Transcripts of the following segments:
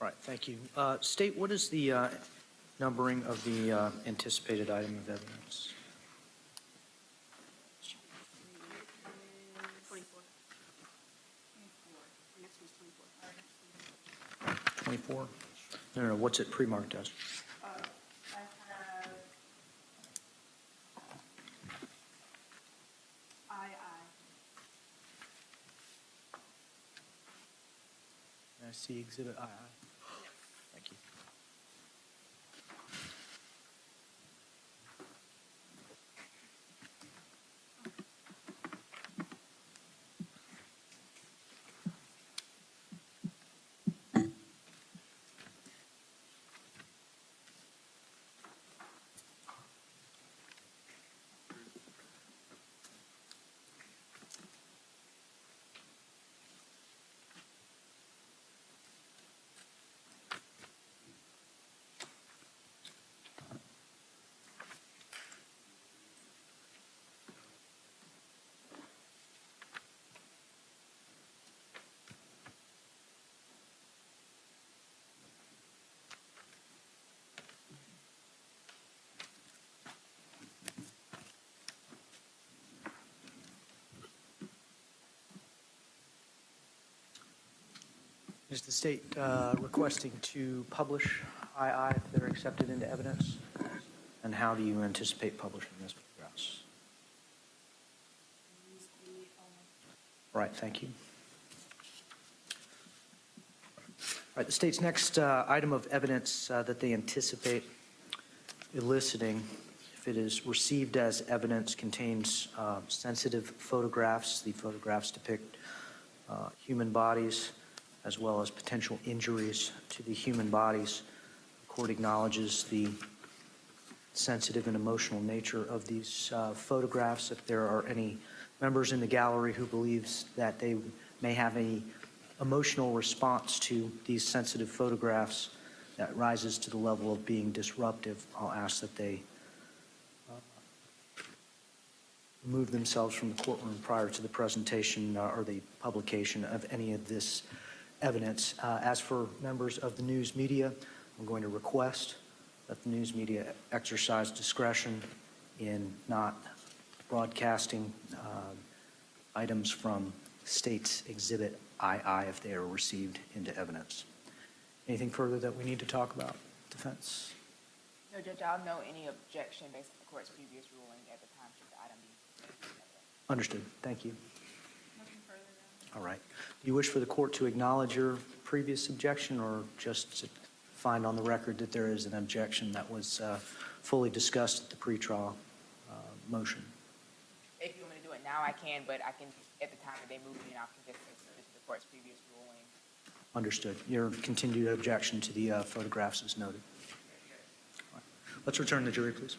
Right, thank you. State, what is the numbering of the anticipated item of evidence? 24. 24? No, what's it pre-marked as? I have II. I see Exhibit II. Thank you. Is the state requesting to publish II if they're accepted into evidence? And how do you anticipate publishing this photographs? Right, thank you. All right, the state's next item of evidence that they anticipate eliciting, if it is received as evidence, contains sensitive photographs. The photographs depict human bodies as well as potential injuries to the human bodies. The court acknowledges the sensitive and emotional nature of these photographs. If there are any members in the gallery who believes that they may have any emotional response to these sensitive photographs that rises to the level of being disruptive, I'll ask that they remove themselves from the courtroom prior to the presentation or the publication of any of this evidence. As for members of the news media, I'm going to request that the news media exercise discretion in not broadcasting items from state's Exhibit II if they are received into evidence. Anything further that we need to talk about? Defense? No, Judge, I'll know any objection based on the court's previous ruling at the time should the item be. Understood. Thank you. Nothing further than. All right. Do you wish for the court to acknowledge your previous objection or just to find on the record that there is an objection that was fully discussed at the pretrial motion? If you want me to do it now, I can, but I can, at the time that they move me, I can just say this is the court's previous ruling. Understood. Your continued objection to the photographs is noted. All right. Let's return the jury, please.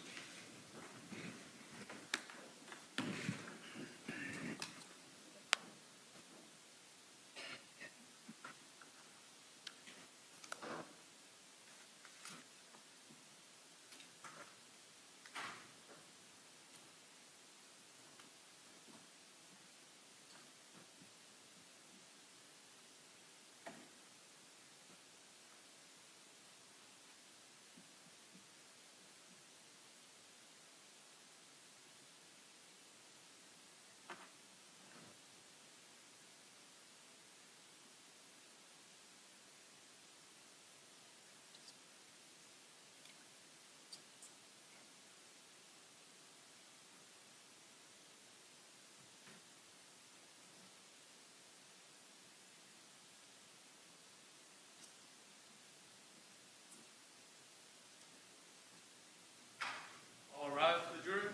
All rise for the jury.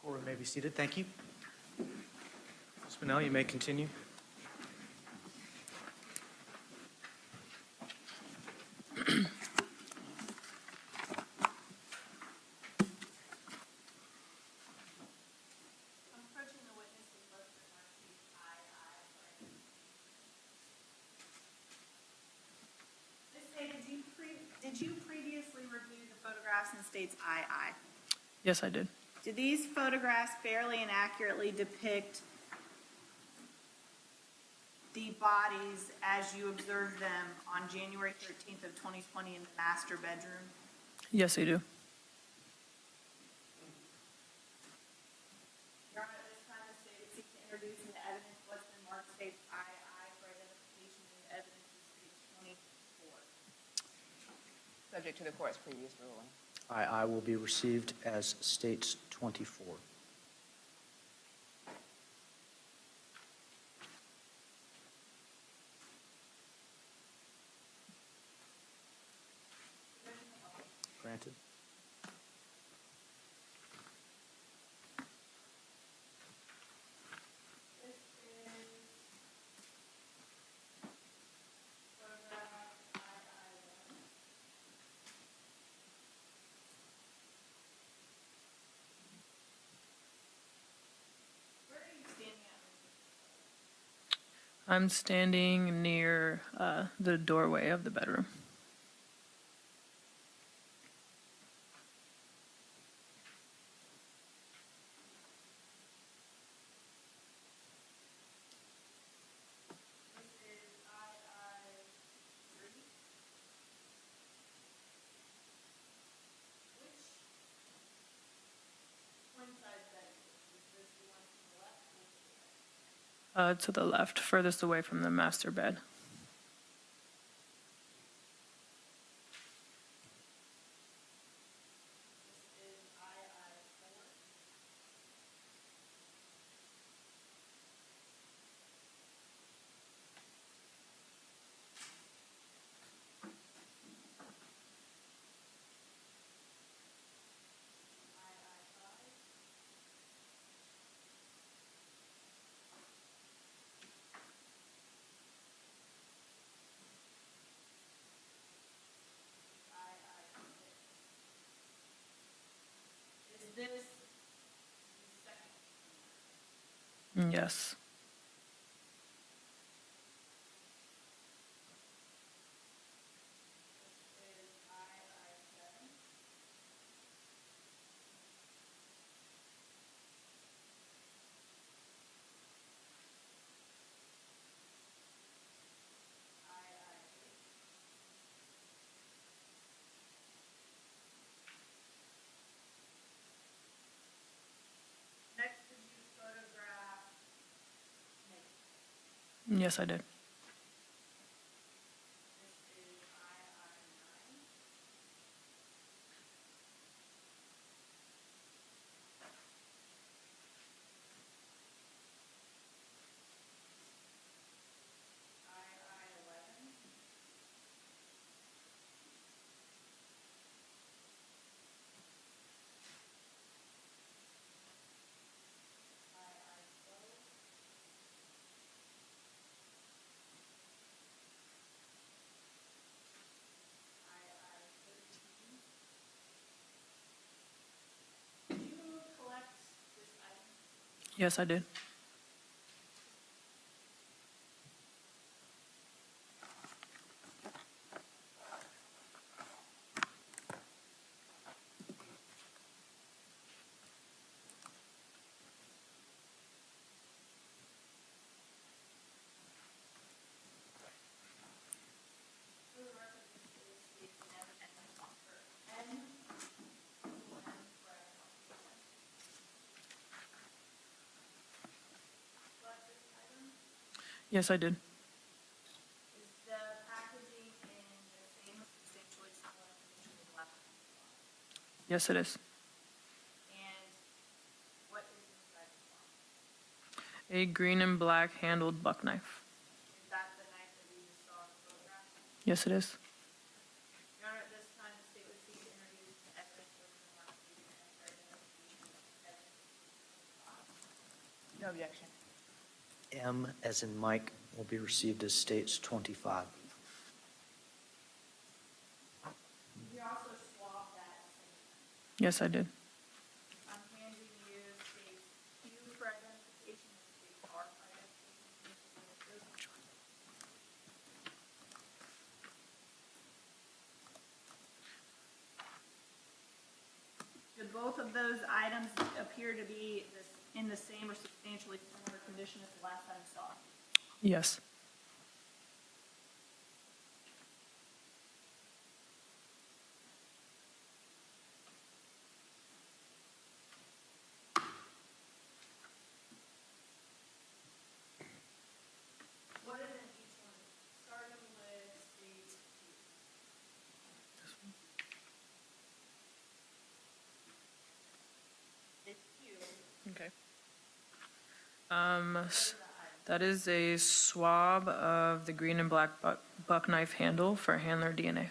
Court may be seated. Thank you. Ms. Pinnell, you may continue. states II. Yes, I did. Do these photographs fairly and accurately depict the bodies as you observed them on January 13th of 2020 in the master bedroom? Yes, I do. Your Honor, at this time, the state would seek to introduce into evidence what's been marked states II for identification and evidence in states 24. Subject to the court's previous ruling. I will be received as states 24. Granted. This is photograph II. Where are you standing at? I'm standing near the doorway of the bedroom. This is II-3. Which twin size bed is this? Is this the one to the left or to the right? To the left, furthest away from the master bed. This is II-4. II-5. II-6. Is this the second? Yes. This is II-7. II-8. Next, did you photograph Megan? Yes, I did. This is II-9. II-11. II-12. II-13. Did you collect this item? Yes, I did. For the record, this is states N for collect this item? Yes, I did. Is the packaging in the same substantially similar condition as last time? Yes, it is. And what is inside the box? A green and black handled buck knife. Is that the knife that we just saw in the photograph? Yes, it is. Your Honor, at this time, the state would seek to introduce the evidence of the mark statement and for identification of evidence. No objection. M as in Mike will be received as states 25. You also swabbed that same. Yes, I did. I'm handing you state Q for identification and state R for identification. both of those items appear to be in the same or substantially similar condition as the last time you saw? Yes. What is in each one, starting with state Q? Okay. That is a swab of the green and black buck knife handle for handler DNA.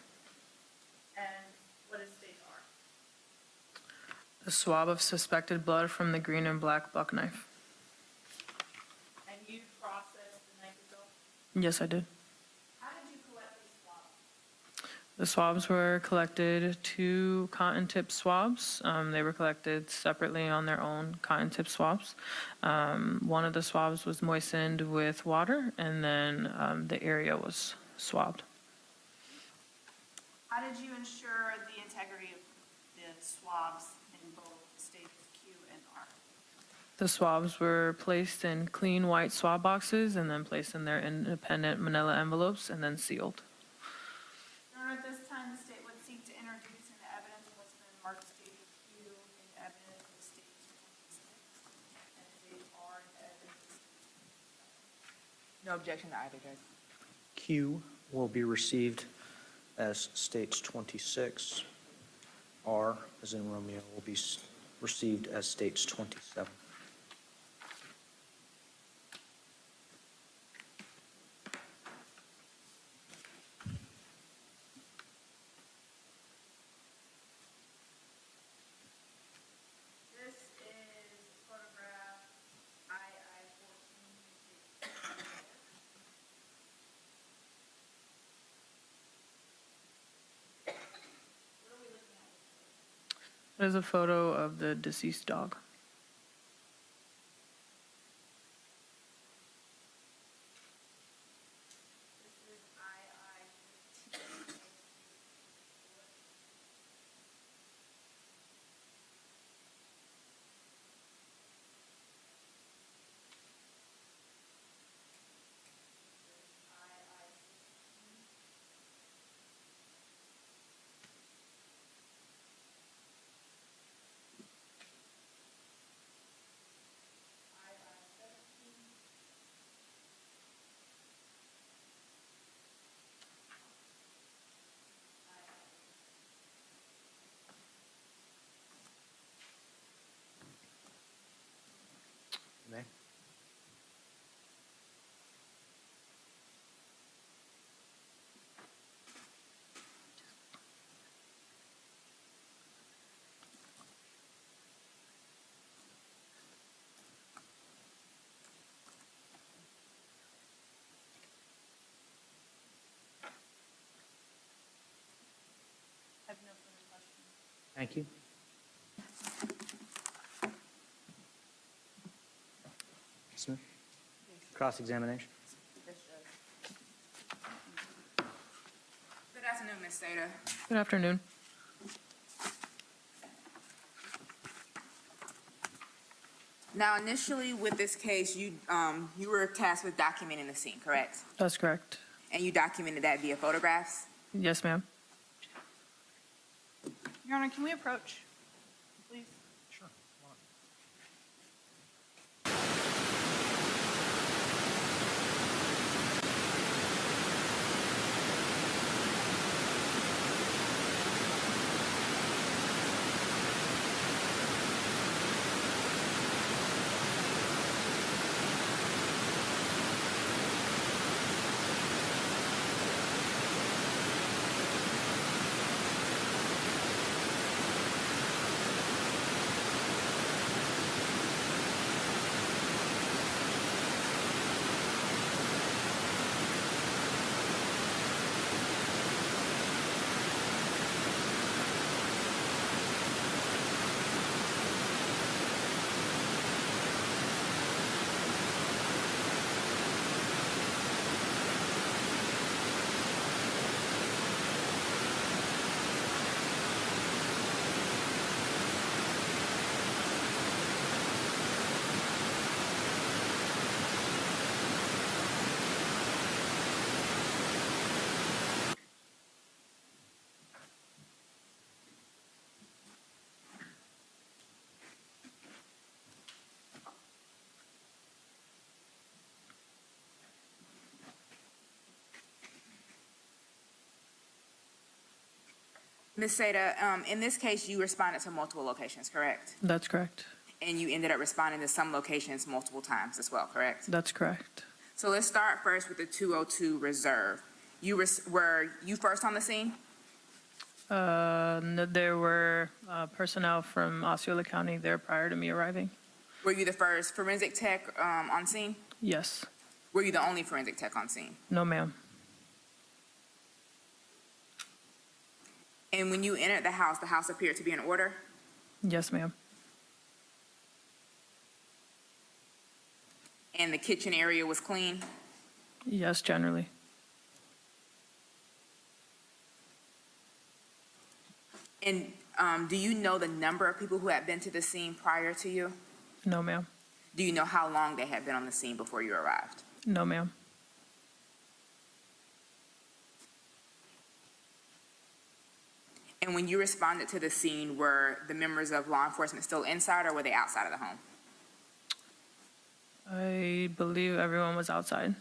And what is stage R? A swab of suspected blood from the green and black buck knife. And you processed the knife yourself? Yes, I did. How did you collect these swabs? The swabs were collected, 2 cotton tip swabs. They were collected separately on their own cotton tip swabs. One of the swabs was moistened with water, and then the area was swabbed. How did you ensure the integrity of the swabs in both stages Q and R? The swabs were placed in clean white swab boxes and then placed in their independent manila envelopes and then sealed. Your Honor, at this time, the state would seek to introduce into evidence what's been marked stage Q in evidence of stage 26 and stage R in evidence of stage 27. No objection to either, Judge. Q will be received as states 26. R, as in Romeo, will be received as states 27. This is photograph II-14. What are we looking at? That is a photo of the deceased dog. This is II-15. May? I have no further questions. Thank you. Smith? Cross-examination? Good afternoon, Ms. Seda. Good afternoon. Now, initially with this case, you were tasked with documenting the scene, correct? That's correct. And you documented that via photographs? Yes, ma'am. Your Honor, can we approach, please? Sure. Ms. Seda, in this case, you responded to multiple locations, correct? That's correct. And you ended up responding to some locations multiple times as well, correct? That's correct. So let's start first with the 202 Reserve. Were you first on the scene? There were personnel from Osceola County there prior to me arriving. Were you the first forensic tech on scene? Yes. Were you the only forensic tech on scene? No, ma'am. And when you entered the house appeared to be in order? Yes, ma'am. And the kitchen area was clean? Yes, generally. And do you know the number of people who had been to the scene prior to you? No, ma'am. Do you know how long they had been on the scene before you arrived? No, ma'am. And when you responded to the scene, were the members of law enforcement still inside or were they outside of the home? I believe everyone was outside.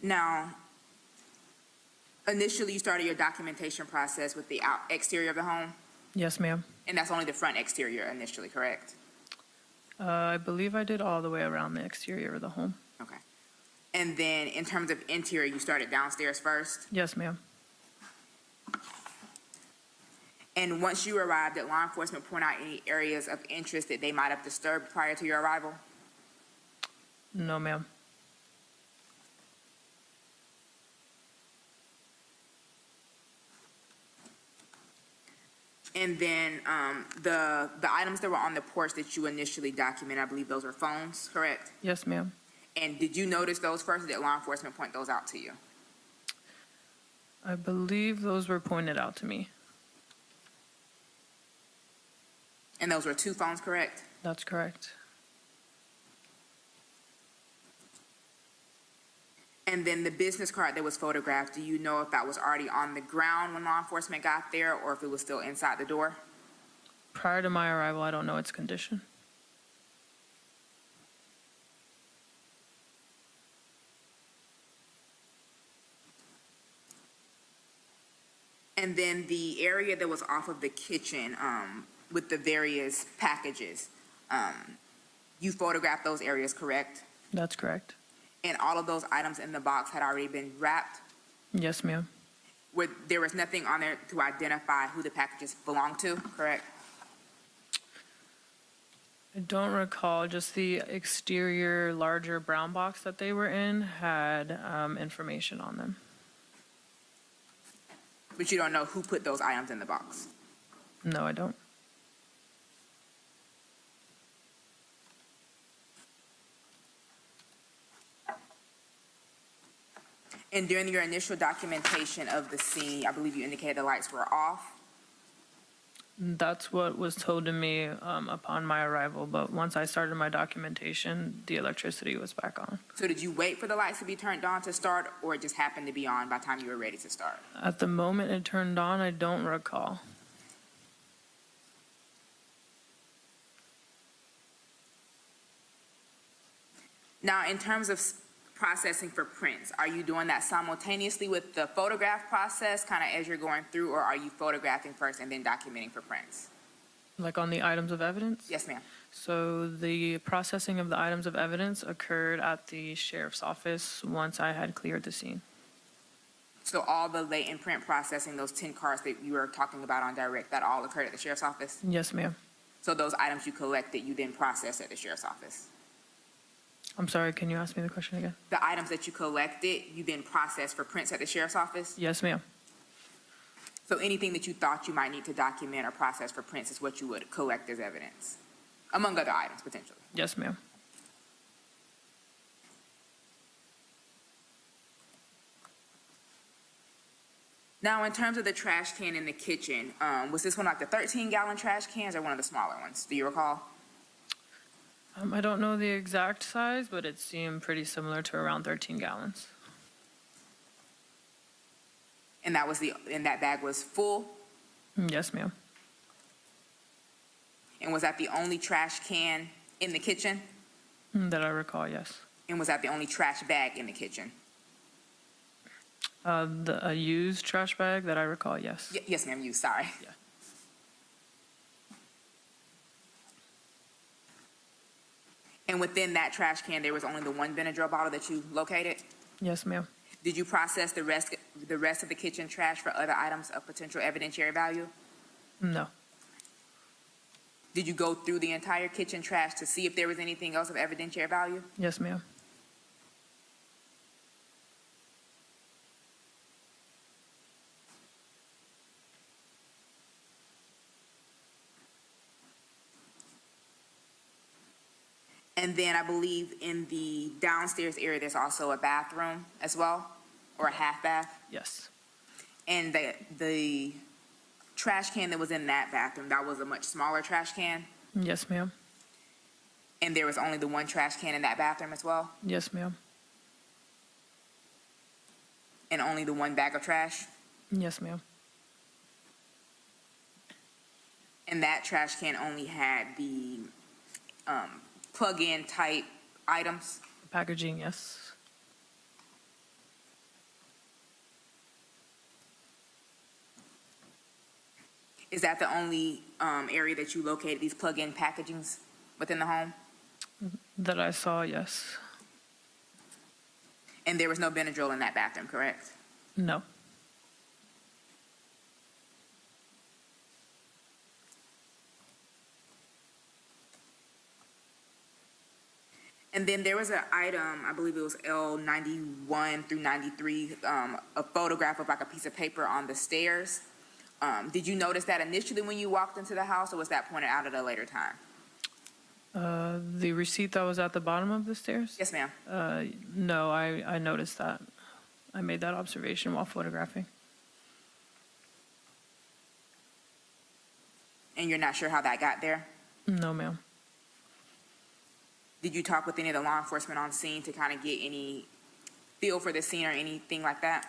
Now, initially you started your documentation process with the exterior of the home, Yes, ma'am. and that's only the front exterior initially, correct? I believe I did all the way around the exterior of the home. Okay. And then in terms of interior, you started downstairs first? Yes, ma'am. And once you arrived, did law enforcement point out any areas of interest that they might have disturbed prior to your arrival? No, ma'am. And then the items that were on the porch that you initially documented, I believe those were phones, correct? Yes, ma'am. And did you notice those first, or did law enforcement point those out to you? I believe those were pointed out to me. And those were 2 phones, correct? That's correct. And then the business card that was photographed, do you know if that was already on the ground when law enforcement got there or if it was still inside the door? Prior to my arrival, I don't know its condition. And then the area that was off of the kitchen with the various packages, you photographed those areas, correct? That's correct. And all of those items in the box had already been wrapped? Yes, ma'am. There was nothing on there to identify who the packages belonged to, correct? I don't recall. Just the exterior, larger brown box that they were in had information on them. But you don't know who put those items in the box? No, I don't. And during your initial documentation of the scene, I believe you indicated the lights were off? That's what was told to me upon my arrival, but once I started my documentation, the electricity was back on. So did you wait for the lights to be turned on to start, or it just happened to be on by the time you were ready to start? At the moment it turned on, I don't recall. Now, in terms of processing for prints, are you doing that simultaneously with the photograph process, kind of as you're going through, or are you photographing first and then documenting for prints? Like on the items of evidence? Yes, ma'am. So the processing of the items of evidence occurred at the sheriff's office once I had cleared the scene. So all the latent print processing, those 10 cards that you were talking about on direct, that all occurred at the sheriff's office? Yes, ma'am. So those items you collected, you then processed at the sheriff's office? I'm sorry, can you ask me the question again? The items that you collected, you then processed for prints at the sheriff's office? Yes, ma'am. So anything that you thought you might need to document or process for prints is what you would collect as evidence, among other items, potentially? Yes, ma'am. Now, in terms of the trash can in the kitchen, was this one like the 13-gallon trash cans or one of the smaller ones? Do you recall? I don't know the exact size, but it seemed pretty similar to around 13 gallons. And that bag was full? Yes, ma'am. And was that the only trash can in the kitchen? That I recall, yes. And was that the only trash bag in the kitchen? A used trash bag that I recall, yes. Yes, ma'am, you, sorry. Yeah. And within that trash can, there was only the one Benadryl bottle that you located? Yes, ma'am. Did you process the rest of the kitchen trash for other items of potential evidentiary value? No. Did you go through the entire kitchen trash to see if there was anything else of evidentiary value? Yes, ma'am. And then I believe in the downstairs area, there's also a bathroom as well, or a half bath? Yes. And the trash can that was in that bathroom, that was a much smaller trash can? Yes, ma'am. And there was only the one trash can in that bathroom as well? Yes, ma'am. And only the one bag of trash? Yes, ma'am. And that trash can only had the plug-in type items? Packaging, yes. Is that the only area that you located these plug-in packagings within the home? That I saw, yes. And there was no Benadryl in that bathroom, correct? No. And then there was an item, I believe it was L91 through 93, a photograph of like a piece of paper on the stairs. Did you notice that initially when you walked into the house, or was that pointed out at a later time? The receipt that was at the bottom of the stairs? Yes, ma'am. No, I noticed that. I made that observation while photographing. And you're not sure how that got there? No, ma'am. Did you talk with any of the law enforcement on scene to kind of get any feel for the scene or anything like that?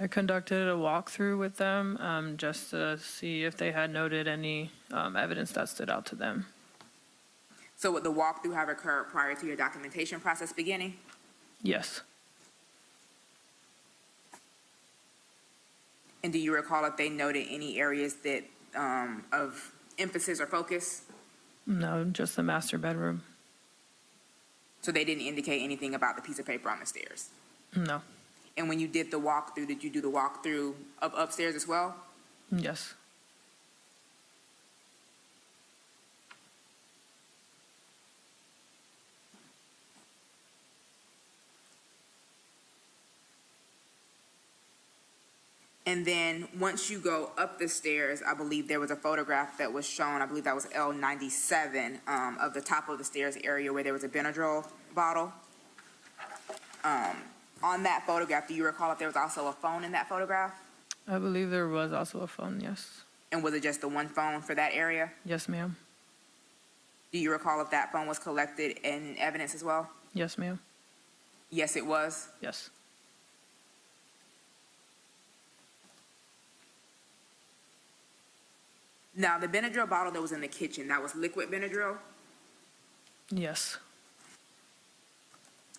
I conducted a walkthrough with them just to see if they had noted any evidence that stood out to them. So would the walkthrough have occurred prior to your documentation process beginning? Yes. And do you recall if they noted any areas that of emphasis or focus? No, just the master bedroom. So they didn't indicate anything about the piece of paper on the stairs? No. And when you did the walkthrough, did you do the walkthrough of upstairs as well? Yes. And then once you go up the stairs, I believe there was a photograph that was shown, I believe that was L97, of the top of the stairs area where there was a Benadryl bottle. On that photograph, do you recall if there was also a phone in that photograph? I believe there was also a phone, yes. And was it just the one phone for that area? Yes, ma'am. Do you recall if that phone was collected in evidence as well? Yes, ma'am. Yes, it was. Yes. Now, the Benadryl bottle that was in the kitchen, that was liquid Benadryl? Yes.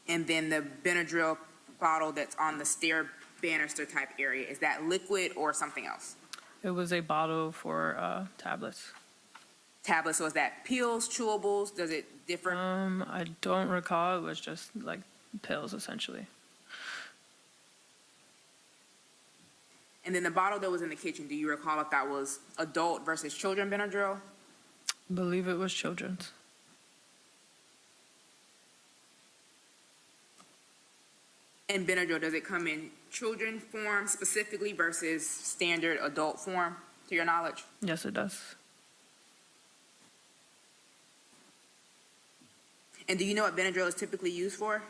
And then the Benadryl bottle that's on the stair banister type area, is that liquid or something else? It was a bottle for tablets. Tablets, so is that pills, chewables? Does it differ? I don't recall. It was just like pills, essentially. And then the bottle that was in the kitchen, do you recall if that was adult versus children Benadryl? I believe it was children's. And Benadryl, does it come in children form specifically versus standard adult form, to your knowledge? Yes, it does. And do you know what Benadryl is typically used for?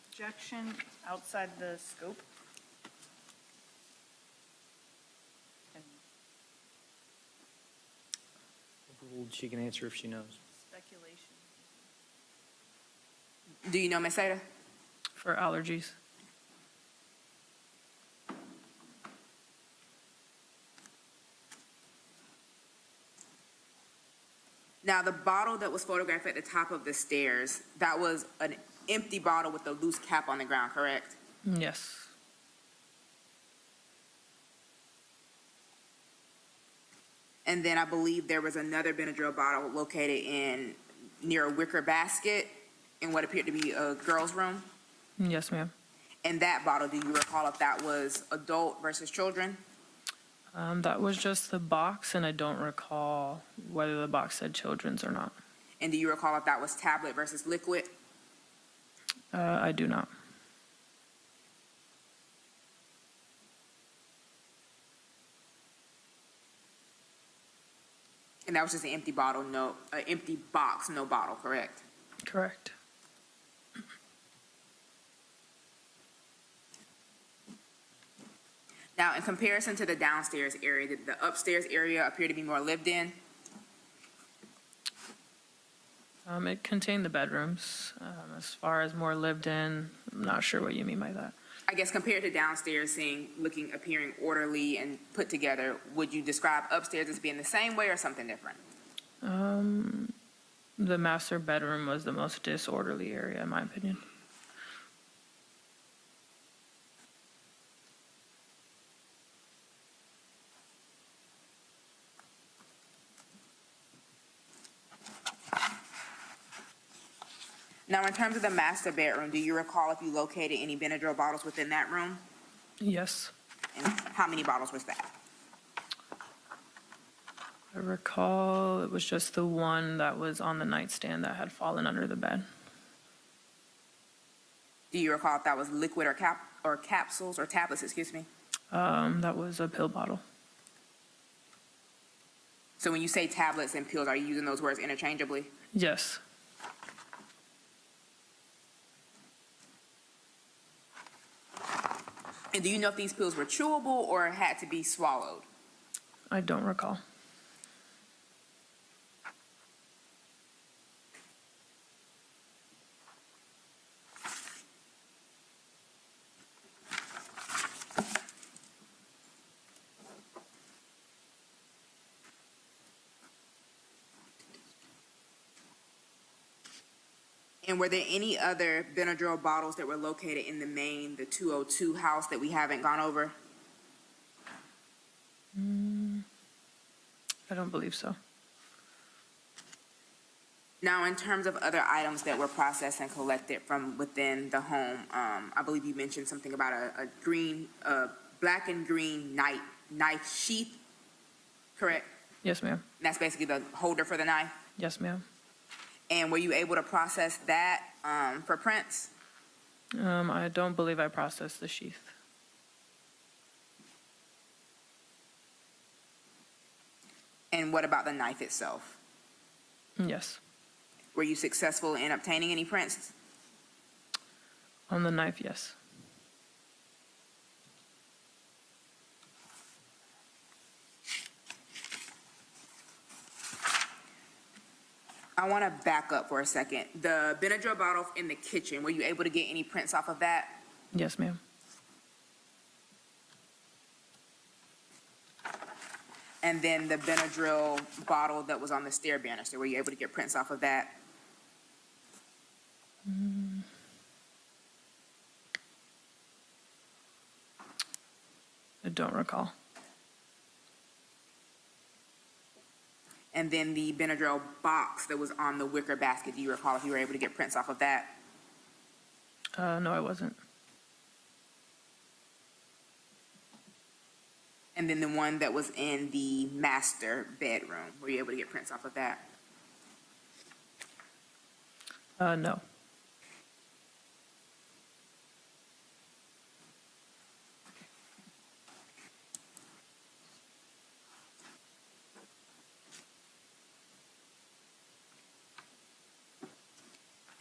Objection outside the scope. She can answer if she knows. Speculation. Do you know, Ms. Seda? For allergies. Now, the bottle that was photographed at the top of the stairs, that was an empty bottle with a loose cap on the ground, correct? Yes. And then I believe there was another Benadryl bottle located near a wicker basket in what appeared to be a girl's room. Yes, ma'am. And that bottle, do you recall if that was adult versus children? That was just the box, and I don't recall whether the box said children's or not. And do you recall if that was tablet versus liquid? I do not. And that was just an empty bottle, empty box, no bottle, correct? Correct. Now, in comparison to the downstairs area, did the upstairs area appear to be more lived in? It contained the bedrooms. As far as more lived in, I'm not sure what you mean by that. I guess compared to downstairs, appearing orderly and put together, would you describe upstairs as being the same way or something different? The master bedroom was the most disorderly area, in my opinion. Now, in terms of the master bedroom, do you recall if you located any Benadryl bottles within that room? Yes. And how many bottles was that? I recall it was just the one that was on the nightstand that had fallen under the bed. Do you recall if that was liquid or capsules or tablets, excuse me? That was a pill bottle. So when you say tablets and pills, are you using those words interchangeably? Yes. And do you know if these pills were chewable or had to be swallowed? I don't recall. And were there any other Benadryl bottles that were located in the 202 house that we haven't gone over? I don't believe so. Now, in terms of other items that were processed and collected from within the home, I believe you mentioned something about a black and green knife sheath, correct? Yes, ma'am. And that's basically the holder for the knife? Yes, ma'am. And were you able to process that for prints? I don't believe I processed the sheath. And what about the knife itself? Yes. Were you successful in obtaining any prints? On the knife, yes. I want to back up for a second. The Benadryl bottle in the kitchen, were you able to get any prints off of that? Yes, ma'am. And then the Benadryl bottle that was on the stair banister, were you able to get prints off of that? I don't recall. And then the Benadryl box that was on the wicker basket, do you recall if you were able to get prints off of that? No, I wasn't. And then the one that was in the master bedroom, were you able to get prints off of that? No.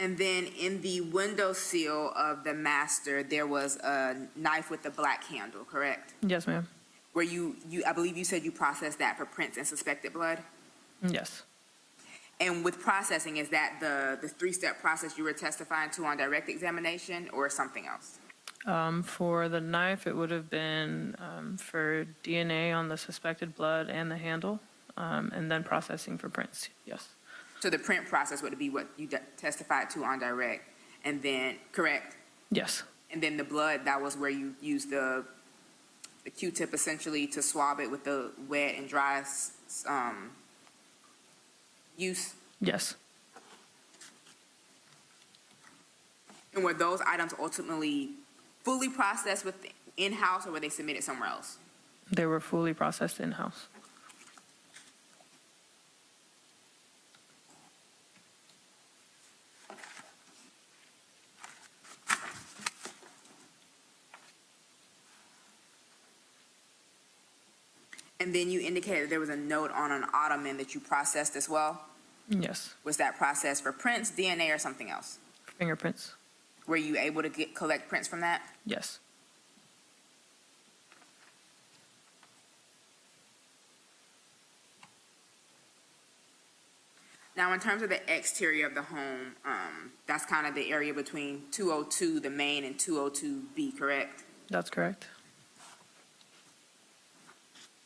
And then in the windowsill of the master, there was a knife with a black handle, correct? Yes, ma'am. Where I believe you said you processed that for prints and suspected blood? Yes. And with processing, is that the three-step process you were testifying to on direct examination or something else? For the knife, it would have been for DNA on the suspected blood and the handle, and then processing for prints, yes. So the print process would be what you testified to on direct, and then, correct? Yes, And then the blood, that was where you used the Q-tip essentially to swab it with the wet and dry use? yes. And were those items ultimately fully processed with in-house, or were they submitted somewhere else? They were fully processed in-house. And then you indicated there was a note on an ottoman that you processed as well. Yes, Was that processed for prints, DNA, or something else? fingerprints. Were you able to collect prints from that? Yes, Now, in terms of the exterior of the home, that's kind of the area between 202, the main, and 202B, correct? that's correct.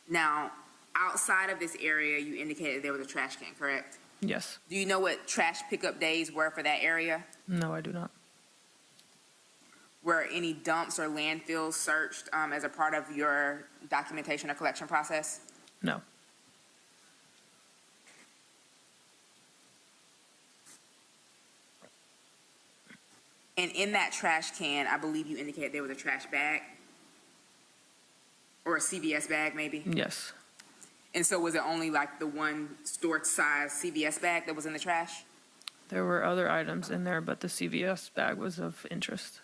Now, outside of this area, you indicated there was a trash can, correct? Yes. Do you know what trash pickup days were for that area? No, I do not. Were any dumps or landfills searched as a part of your documentation or collection process? No. And in that trash can, I believe you indicated there was a trash bag? Or a CVS bag, maybe? Yes. And so was it only like the one store size CVS bag that was in the trash? There were other items in there, but the CVS bag was of interest.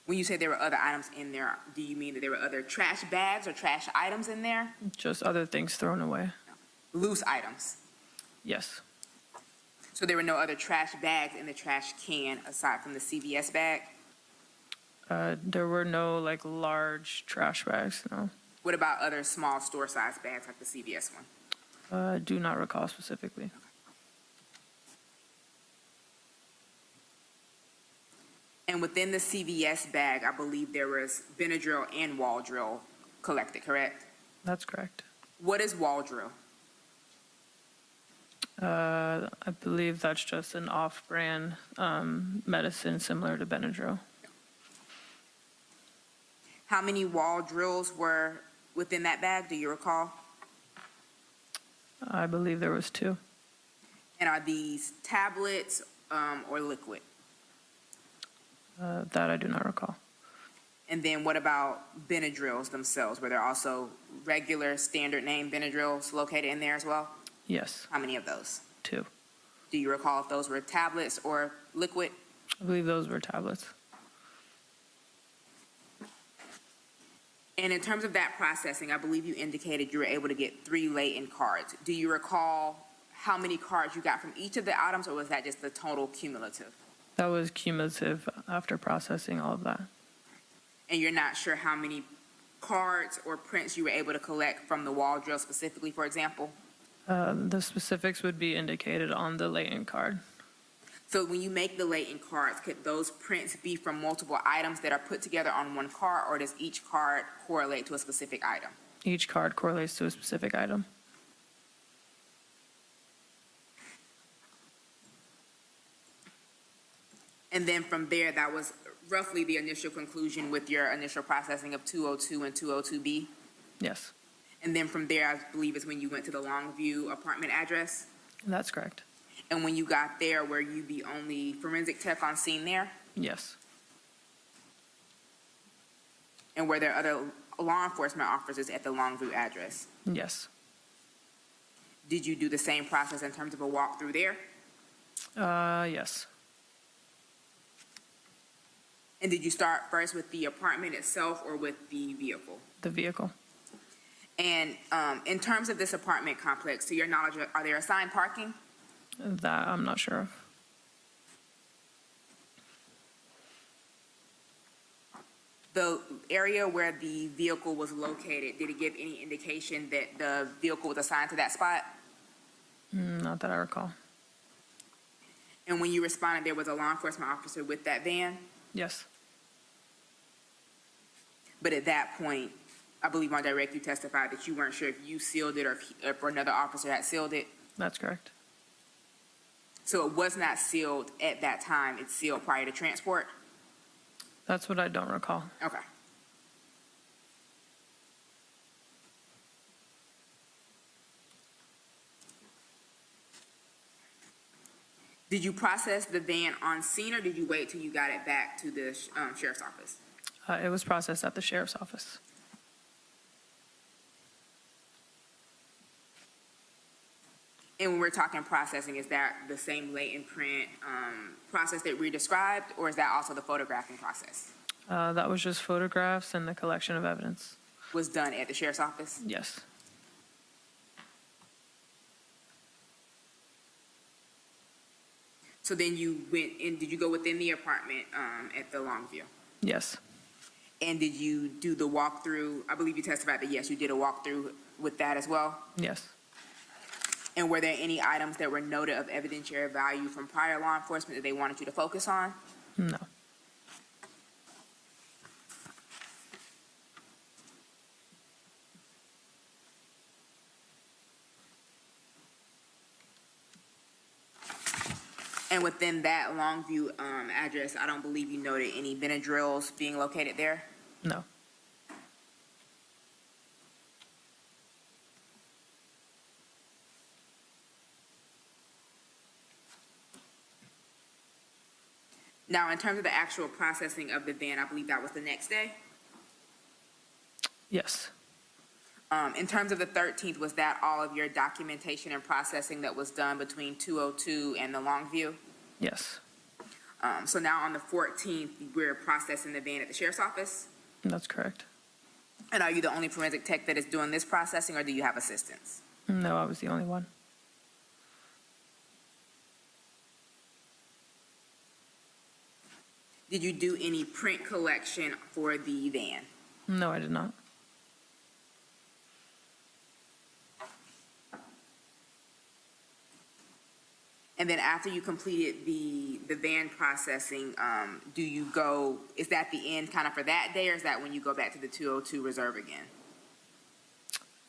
When you say there were other items in there, do you mean that there were other trash bags or trash items in there? Just other things thrown away. Loose items. Yes. So there were no other trash bags in the trash can aside from the CVS bag? There were no like large trash bags, no. What about other small store size bags like the CVS one? Do not recall specifically. And within the CVS bag, I believe there was Benadryl and wall drill collected, correct? That's correct. What is wall drill? I believe that's just an off-brand medicine similar to Benadryl. How many wall drills were within that bag, do you recall? I believe there was 2. And are these tablets or liquid? That I do not recall. And then what about Benadryls themselves? Were there also regular standard name Benadryls located in there as well? Yes, How many of those? 2. Do you recall if those were tablets or liquid? I believe those were tablets. And in terms of that processing, I believe you indicated you were able to get 3 latent cards. Do you recall how many cards you got from each of the items, or was that just the total cumulative? That was cumulative after processing all of that. And you're not sure how many cards or prints you were able to collect from the wall drill specifically, for example? The specifics would be indicated on the latent card. So when you make the latent cards, could those prints be from multiple items that are put together on one card, or does each card correlate to a specific item? Each card correlates to a specific item. And then from there, that was roughly the initial conclusion with your initial processing of 202 and 202B? Yes, And then from there, I believe is when you went to the Longview apartment address? that's correct. And when you got there, were you the only forensic tech on scene there? Yes, And were there other law enforcement officers at the Longview address? yes. Did you do the same process in terms of a walkthrough there? Yes. And did you start first with the apartment itself or with the vehicle? The vehicle. And in terms of this apartment complex, to your knowledge, are there assigned parking? That I'm not sure of. The area where the vehicle was located, did it give any indication that the vehicle was assigned to that spot? Not that I recall. And when you responded, there was a law enforcement officer with that van? Yes, But at that point, I believe on direct you testified that you weren't sure if you sealed it or if another officer had sealed it. that's correct. So it was not sealed at that time, it's sealed prior to transport? That's what I don't recall. Okay. Did you process the van on scene, or did you wait till you got it back to the sheriff's office? It was processed at the sheriff's office. And when we're talking processing, is that the same latent print process that we described, or is that also the photographing process? That was just photographs and the collection of evidence. Was done at the sheriff's office? Yes. So then you went in, did you go within the apartment at the Longview? Yes. And did you do the walkthrough? I believe you testified that yes, you did a walkthrough with that as well? Yes. And were there any items that were noted of evidentiary value from prior law enforcement that they wanted you to focus on? No. And within that Longview address, I don't believe you noted any Benadryls being located there? No. Now, in terms of the actual processing of the van, I believe that was the next day? Yes. In terms of the 13th, was that all of your documentation and processing that was done between 202 and the Longview? Yes. So now on the 14th, we're processing the van at the sheriff's office? That's correct. And are you the only forensic tech that is doing this processing, or do you have assistants? No, I was the only one. Did you do any print collection for the van? No, I did not. And then after you completed the van processing, do you go, is that the end kind of for that day, or is that when you go back to the 202 reserve again?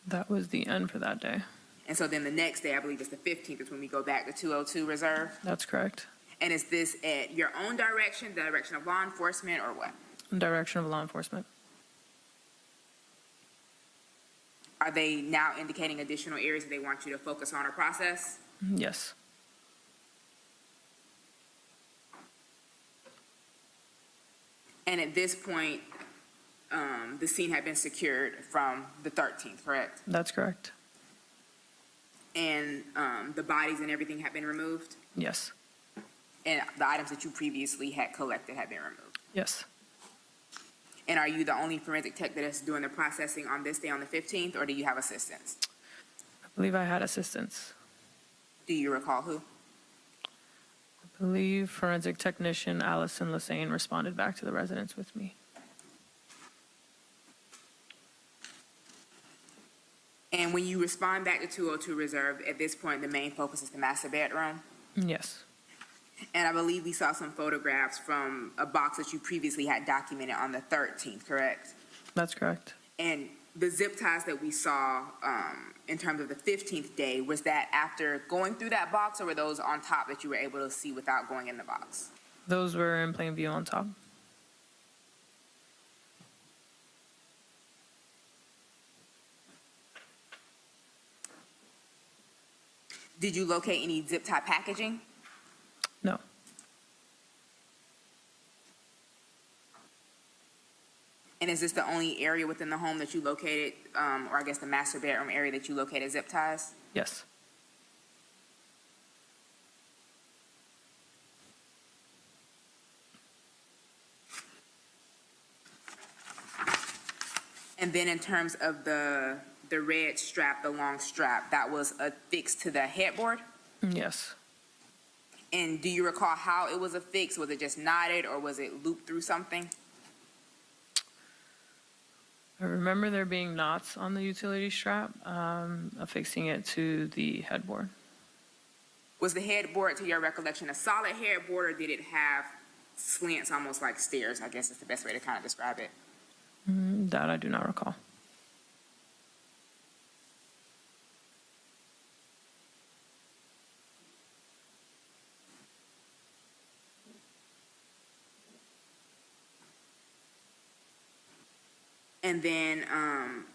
That was the end for that day. And so then the next day, I believe it's the 15th, is when we go back to 202 reserve? That's correct. And is this at your own direction, the direction of law enforcement, or what? Direction of law enforcement. Are they now indicating additional areas that they want you to focus on or process? Yes. And at this point, the scene had been secured from the 13th, correct? That's correct. And the bodies and everything had been removed? Yes. And the items that you previously had collected had been removed? Yes. And are you the only forensic tech that is doing the processing on this day on the 15th, or do you have assistants? I believe I had assistants. Do you recall who? I believe forensic technician Allison Lassane responded back to the residence with me. And when you respond back to 202 Reserve, at this point, the main focus is the master bedroom? Yes. And I believe we saw some photographs from a box that you previously had documented on the 13th, correct? That's correct. And the zip ties that we saw in terms of the 15th day, was that after going through that box, or were those on top that you were able to see without going in the box? Those were in plain view on top. Did you locate any zip tie packaging? No. And is this the only area within the home that you located, or I guess the master bedroom area that you located zip ties? Yes. And then in terms of the red strap, the long strap, that was affixed to the headboard? Yes. And do you recall how it was affixed? Was it just knotted, or was it looped through something? I remember there being knots on the utility strap, affixing it to the headboard. Was the headboard, to your recollection, a solid headboard, or did it have slants almost like stairs? I guess is the best way to kind of describe it. That I do not recall. And then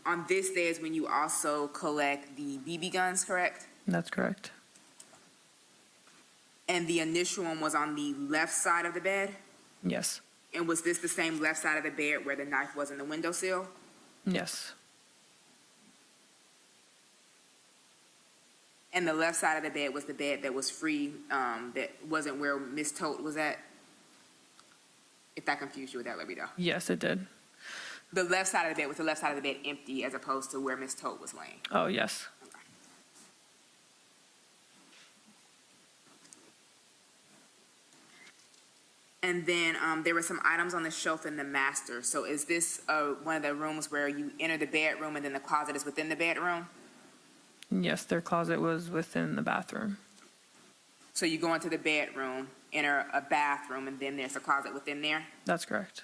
on this day is when you also collect the BB guns, correct? That's correct. And the initial one was on the left side of the bed? Yes. And was this the same left side of the bed where the knife was in the windowsill? Yes. And the left side of the bed was the bed that was free, that wasn't where Miss Todt was at? If that confused you with that, let me know. Yes, it did. The left side of the bed, was the left side of the bed empty as opposed to where Miss Todt was laying? Oh, yes. And then there were some items on the shelf in the master. So is this one of the rooms where you enter the bedroom and then the closet is within the bedroom? Yes, their closet was within the bathroom. So you go into the bedroom, enter a bathroom, and then there's a closet within there? That's correct.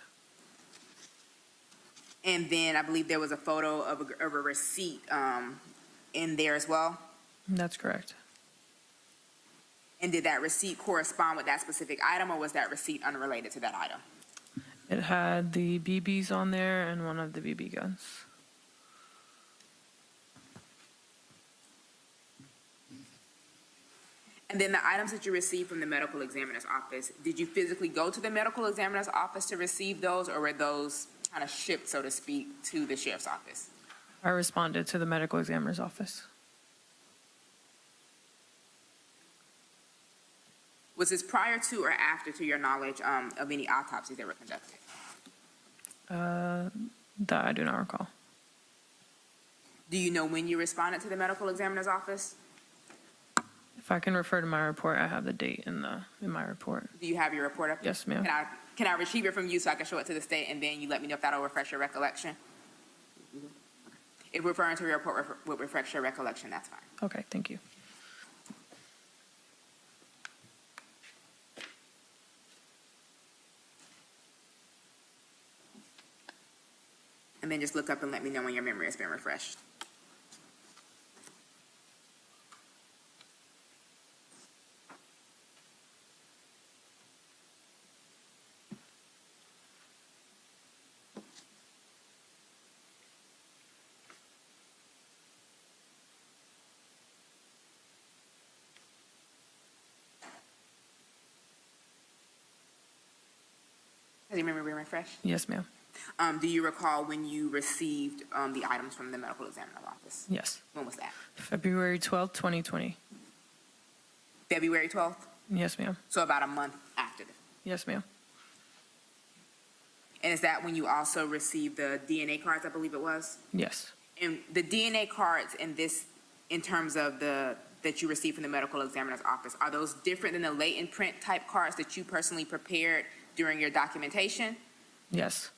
And then I believe there was a photo of a receipt in there as well? That's correct. And did that receipt correspond with that specific item, or was that receipt unrelated to that item? It had the BBs on there and one of the BB guns. And then the items that you received from the medical examiner's office, did you physically go to the medical examiner's office to receive those, or were those kind of shipped, so to speak, to the sheriff's office? I responded to the medical examiner's office. Was this prior to or after, to your knowledge, of any autopsies that were conducted? That I do not recall. Do you know when you responded to the medical examiner's office? If I can refer to my report, I have the date in my report. Do you have your report up? Yes, ma'am. Can I retrieve it from you so I can show it to the state, and then you let me know if that'll refresh your recollection? If referring to your report will refresh your recollection, that's fine. Okay, thank you. And then just look up and let me know when your memory has been refreshed. Has your memory been refreshed? Yes, ma'am. Do you recall when you received the items from the medical examiner's office? Yes. When was that? February 12th, 2020. February 12th? Yes, ma'am. So about a month after. Yes, ma'am. And is that when you also received the DNA cards, I believe it was? Yes. And the DNA cards in terms of that you received from the medical examiner's office, are those different than the latent print type cards that you personally prepared during your documentation? Yes.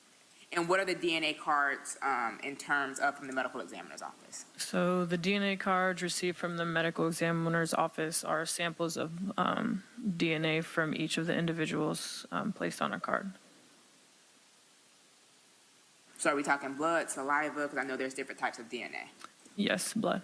And what are the DNA cards in terms of from the medical examiner's office? So the DNA cards received from the medical examiner's office are samples of DNA from each of the individuals placed on a card. So are we talking blood, saliva? Because I know there's different types of DNA. Yes, blood.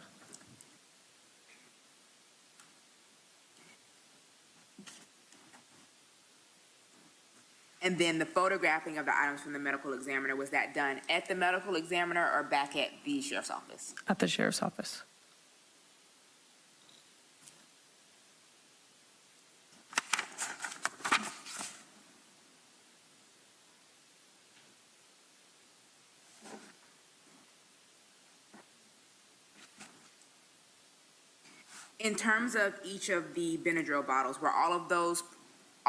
And then the photographing of the items from the medical examiner, was that done at the medical examiner or back at the sheriff's office? At the sheriff's office. In terms of each of the Benadryl bottles, were all of those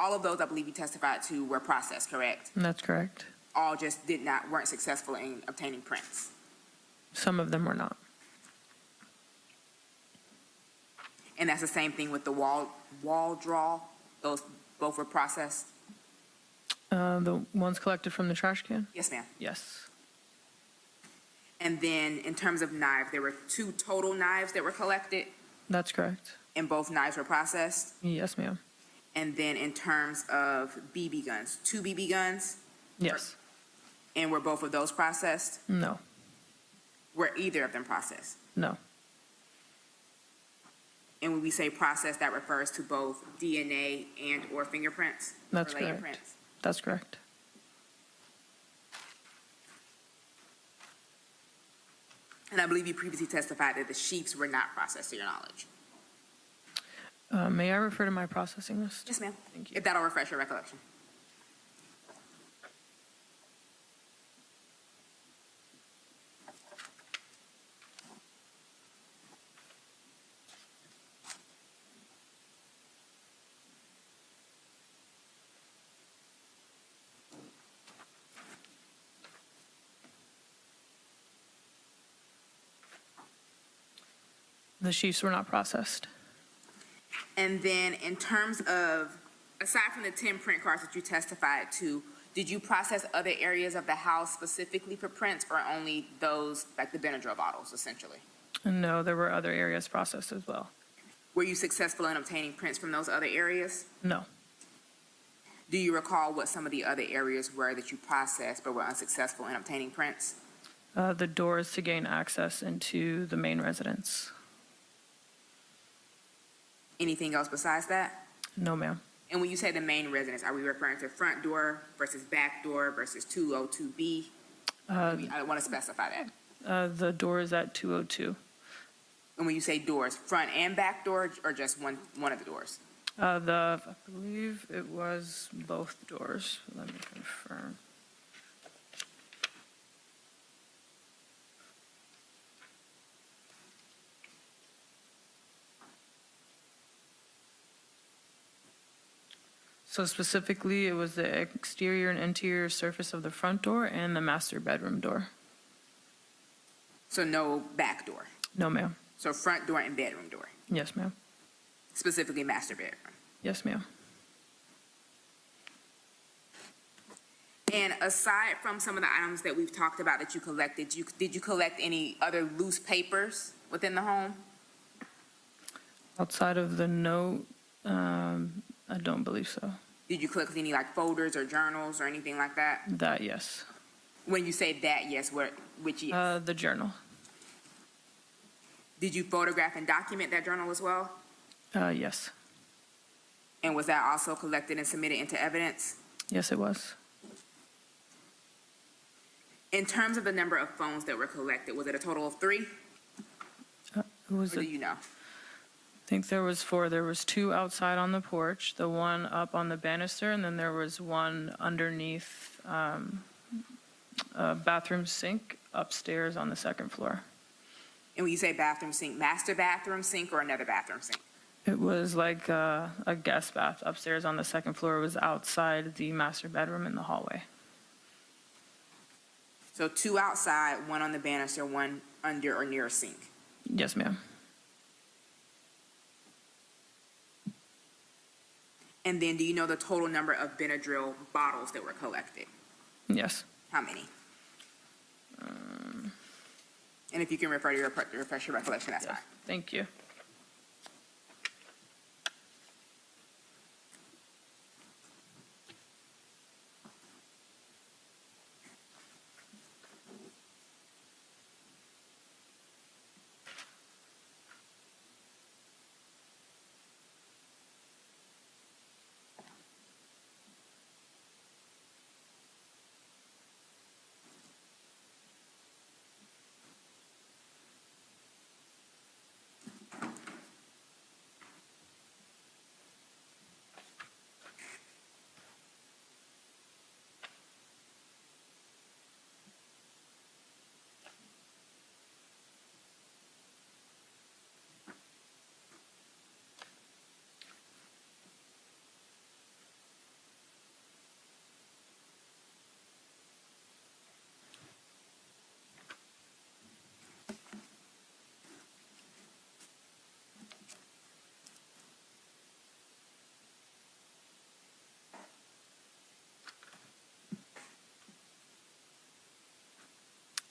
I believe you testified to were processed, correct? That's correct. All just weren't successful in obtaining prints. Some of them were not. And that's the same thing with the wall draw, those both were processed? The ones collected from the trash can? Yes, ma'am. Yes. And then in terms of knives, there were 2 total knives that were collected, That's correct. and both knives were processed? Yes, ma'am. And then in terms of BB guns, 2 BB guns? Yes. And were both of those processed? No. Were either of them processed? No. And when we say processed, that refers to both DNA and or fingerprints? That's or latent correct. prints? That's correct. And I believe you previously testified that the sheets were not processed to your knowledge. May I refer to my processing list? Yes, ma'am. Thank you. If that'll refresh your recollection. The sheets were not processed. And then in terms of, aside from the 10 print cards that you testified to, did you process other areas of the house specifically for prints, or only those, like the Benadryl bottles, essentially? And no, there were other areas processed as well. Were you successful in obtaining prints from those other areas? No. Do you recall what some of the other areas were that you processed but were unsuccessful in obtaining prints? The doors to gain access into the main residence. Anything else besides that? No, ma'am. And when you say the main residence, are we referring to front door versus back door versus 202B? I want to specify that. The door is at 202. And when you say doors, front and back door, or just one of the doors? I believe it was both doors. Let me confirm. So specifically, it was the exterior and interior surface of the front door and the master bedroom door. So no back door. No, ma'am. So front door and bedroom door, Yes, ma'am. specifically master bedroom. Yes, ma'am. And aside from some of the items that we've talked about that you collected, did you collect any other loose papers within the home? Outside of the note, I don't believe so. Did you collect any like folders or journals or anything like that? That, yes. When you say that, yes, which yes? The journal. Did you photograph and document that journal as well? Yes. And was that also collected and submitted into evidence? Yes, it was. In terms of the number of phones that were collected, was it a total of 3? It was, Or do you know? I think there was 4. There was 2 outside on the porch, the one up on the banister, and then there was one underneath a bathroom sink upstairs on the second floor. And when you say bathroom sink, master bathroom sink or another bathroom sink? It was like a guest bath upstairs on the second floor. It was outside the master bedroom in the hallway. So 2 outside, 1 on the banister, 1 under or near a sink. Yes, ma'am. And then do you know the total number of Benadryl bottles that were collected? Yes. How many? And if you can refer to refresh your recollection, that's Yes. fine. Thank you.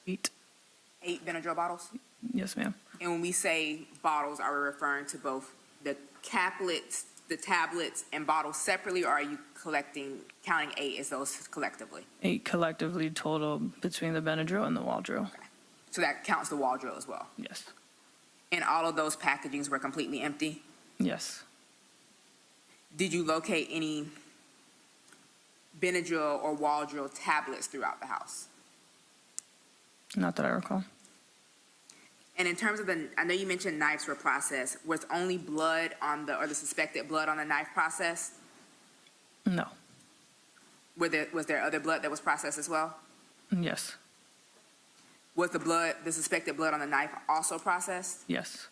Eight. 8 Benadryl bottles? Yes, ma'am. And when we say bottles, are we referring to both the caplets, the tablets, and bottles separately, or are you counting 8 as those collectively? 8 collectively total between the Benadryl and the Waldryl. So that counts the wall drill as well. Yes. And all of those packagings were completely empty? Yes. Did you locate any Benadryl or Waldryl tablets throughout the house? Not that I recall. And in terms of I know you mentioned knives were processed. Was only blood on or the suspected blood on the knife processed? No. Was there other blood that was processed as well? Yes. Was the suspected blood on the knife also processed? Yes.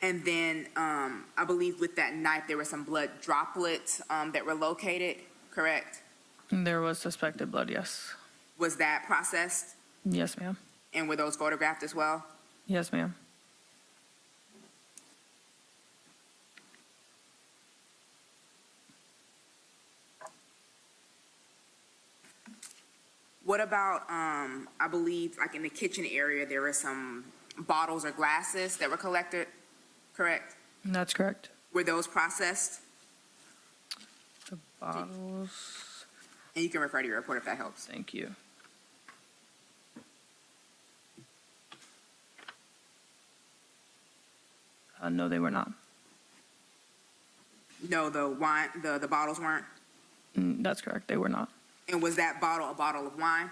And then I believe with that knife, there were some blood droplets that were located, correct? There was suspected blood, yes. Was that processed? Yes, ma'am. And were those photographed as well? Yes, ma'am. What about, I believe, like in the kitchen area, there were some bottles or glasses that were collected, correct? That's correct. Were those processed? The bottles, And you can refer to your report if that helps. thank you. No, they were not. No, the bottles weren't? That's correct, they were not. And was that bottle a bottle of wine?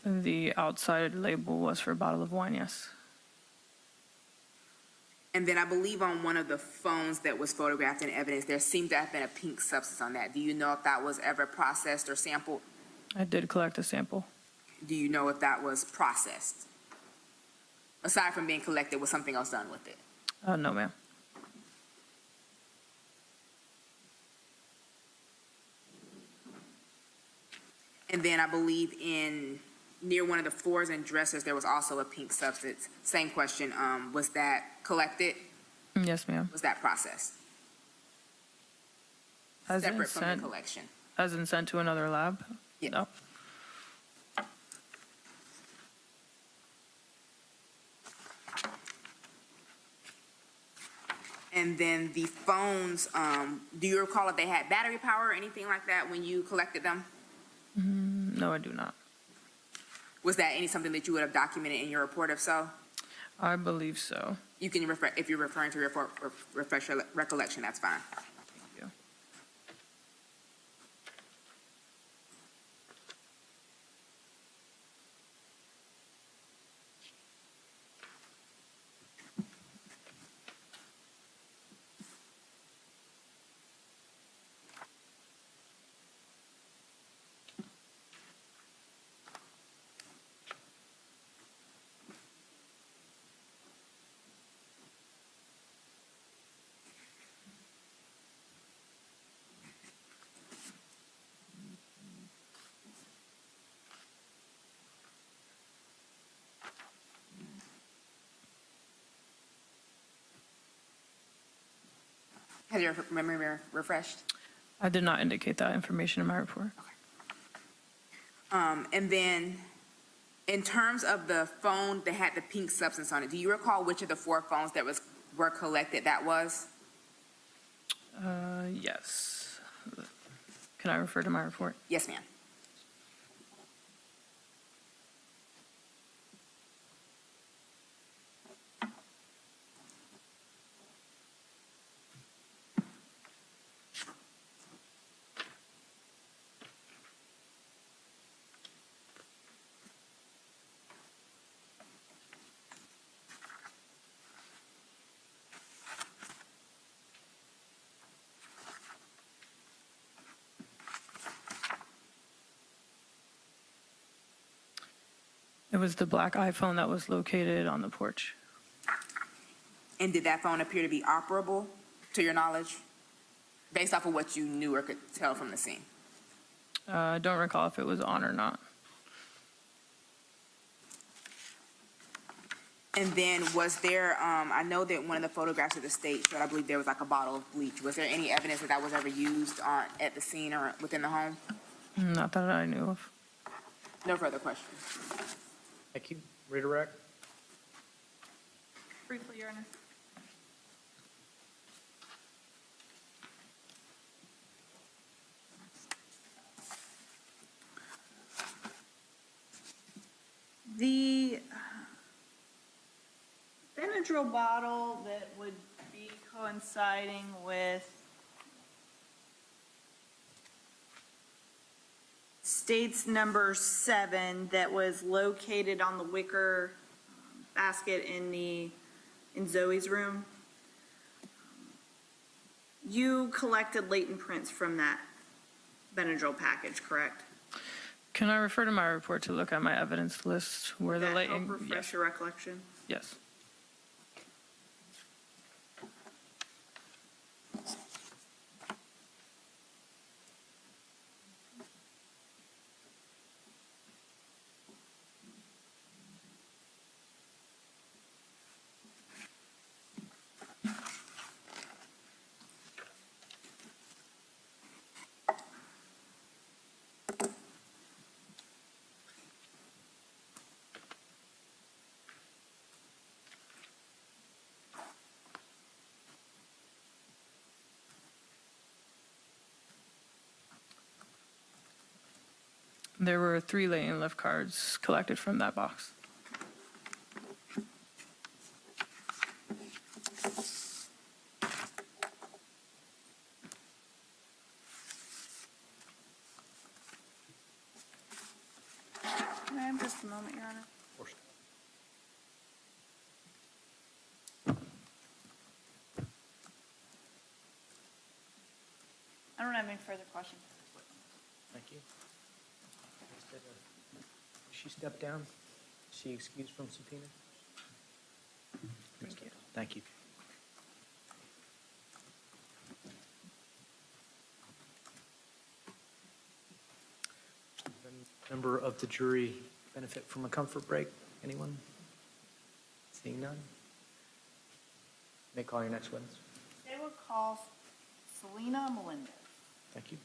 The outside label was for a bottle of wine, yes. And then I believe on one of the phones that was photographed in evidence, there seemed to have been a pink substance on that. Do you know if that was ever processed or sampled? I did collect a sample. Do you know if that was processed? Aside from being collected, was something else done with it? No, ma'am. And then I believe near one of the floors and dressers, there was also a pink substance. Same question, was that collected? Yes, ma'am. Was that processed? Has it Separate from the sent, collection? has it sent to another lab? Yeah. No. And then the phones, do you recall if they had battery power or anything like that when you collected them? No, I do not. Was that something that you would have documented in your report? If so, I believe so. you can refer, if you're referring to your report, refresh your recollection, that's fine. Thank you. Has your memory been refreshed? I did not indicate that information in my report. And then, in terms of the phone that had the pink substance on it, do you recall which of the 4 phones that were collected that was? Yes. Can I refer to my report? Yes, ma'am. It was the black iPhone that was located on the porch. And did that phone appear to be operable, to your knowledge, based off of what you knew or could tell from the scene? I don't recall if it was on or not. And then was there, I know that one of the photographs of the state showed, I believe there was like a bottle of bleach. Was there any evidence that was ever used at the scene or within the home? Not that I knew of. No further questions. Thank you. Redirect. Briefly, Your Honor. The Benadryl bottle that would be coinciding with state's number 7 that was located on the wicker basket in Zoe's room. You collected latent prints from that Benadryl package, correct? Can I refer to my report to look at my evidence list where the That help latent? refresh Yes. your recollection? Yes. There were 3 latent lift cards collected from that box. Can I have just a moment, Your Honor? I don't have any further questions. Thank you. She stepped down? Is she excused from subpoena? Thank you. Thank you. Member of the jury benefit from a comfort break? Anyone? Seeing none? May call your next witness. They will call Selena Melendez. Thank you.